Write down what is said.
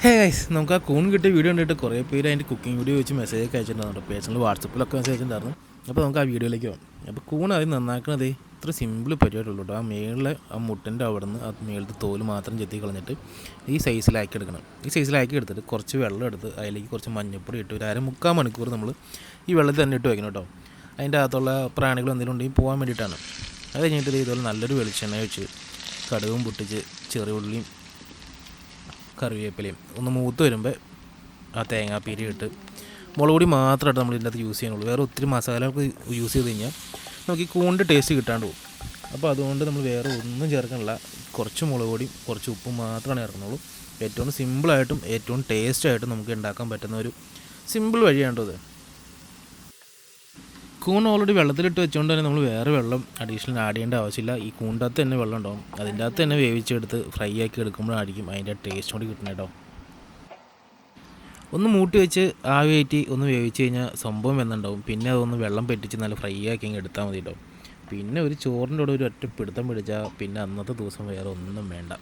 Hey guys, നമുക്ക് ആ കൂൺ കിട്ടിയ വീഡിയോ കണ്ടിട്ട് കുറേ പേര് അതിൻ്റെ കുക്കിംഗ് വീഡിയോ വെച്ച് മെസ്സേജൊക്കെ അയച്ചിട്ടുണ്ടായിരുന്നു. Personal വാട്സപ്പിലൊക്കെ message അയച്ചിട്ടുണ്ടായിരുന്നു. അപ്പോൾ നമുക്ക് ആ വീഡിയോയിലേക്ക് പോകാം. അപ്പോൾ കൂൺ അത് നന്നാക്കണത് ഇത്ര സിമ്പിൾ പരിപാടിയുള്ളൂ കേട്ടോ. ആ മേളിലെ ആ മുട്ടിൻ്റെ അവിടെ നിന്ന് ആ മേളത്തെ തോല് മാത്രം ചെത്തി കളഞ്ഞിട്ട് ഈ സൈസിലാക്കി എടുക്കണം. ഈ സൈസിലാക്കി എടുത്തിട്ട് കുറച്ച് വെള്ളം എടുത്ത് അതിലേക്ക് കുറച്ച് മഞ്ഞൾപ്പൊടി ഇട്ട് ഒരു മുക്കാൽ മണിക്കൂർ നമ്മൾ ഈ വെള്ളത്തിൽ തന്നെ ഇട്ട് വയ്ക്കണം കേട്ടോ. അതിൻ്റെ അകത്തുള്ള പ്രാണികൾ എന്തെങ്കിലും ഉണ്ടെങ്കിൽ പോകാൻ വേണ്ടിയിട്ടാണ്. അത് കഴിഞ്ഞിട്ട് ഇതുപോലെ നല്ലൊരു വെളിച്ചെണ്ണ വെച്ച് കടുകും പൊട്ടിച്ച് ചെറിയ ഉള്ളിയും കറിവേപ്പിലയും ഒന്ന് മൂത്ത് വരുമ്പോൾ ആ തേങ്ങാപ്പീരി ഇട്ട് മുളക് പൊടി മാത്രമായിട്ട് നമ്മൾ ഇതിൻ്റെ അകത്ത് യൂസ് ചെയ്യാനുള്ളൂ. വേറെ ഒത്തിരി മസാലകൾക്ക് യൂസ് ചെയ്ത് കഴിഞ്ഞാൽ നമുക്ക് ഈ കൂണിൻ്റെ ടേസ്റ്റ് കിട്ടാണ്ട് പോകും. അപ്പോൾ അതുകൊണ്ട് നമ്മൾ വേറെ ഒന്നും ചേർക്കണില്ല. കുറച്ച് മുളക് പൊടിയും കുറച്ച് ഉപ്പും മാത്രമാണ് ചേർക്കുന്നുള്ളൂ. ഏറ്റവും സിമ്പിളായിട്ടും ഏറ്റവും ടേസ്റ്റായിട്ടും നമുക്ക് ഉണ്ടാക്കാൻ പറ്റുന്ന ഒരു സിമ്പിൾ വഴിയാണ് ഇത്. കൂൺ ഓൾറെഡി വെള്ളത്തിലിട്ട് വെച്ചുകൊണ്ട് തന്നെ നമ്മൾ വേറെ വെള്ളം അഡീഷണൽ ആഡ് ചെയ്യേണ്ട ആവശ്യമില്ല. ഈ കൂണിൻ്റെ അകത്ത് തന്നെ വെള്ളം ഉണ്ടാവും. അതിൻ്റെ അകത്ത് തന്നെ വേവിച്ചെടുത്ത് ഫ്രൈ ആക്കി എടുക്കുമ്പോഴായിരിക്കും അതിൻ്റെ ടേസ്റ്റ് കൂടി കിട്ടുന്നത് കേട്ടോ. ഒന്ന് മൂട്ടി വെച്ച് ആവിയായിട്ട് ഒന്ന് വേവിച്ച് കഴിഞ്ഞാൽ സംഭവം വെന്നുണ്ടാവും. പിന്നെ അതൊന്ന് വെള്ളം പെറ്റിച്ച് നല്ല ഫ്രൈ ആക്കി അങ്ങ് എടുത്താൽ മതി കേട്ടോ. പിന്നെ ഒരു ചോറിൻ്റെ കൂടെ ഒരു ഒറ്റ പിടുത്തം പിടിച്ചാൽ പിന്നെ അന്നത്തെ ദിവസം വേറെ ഒന്നും വേണ്ട.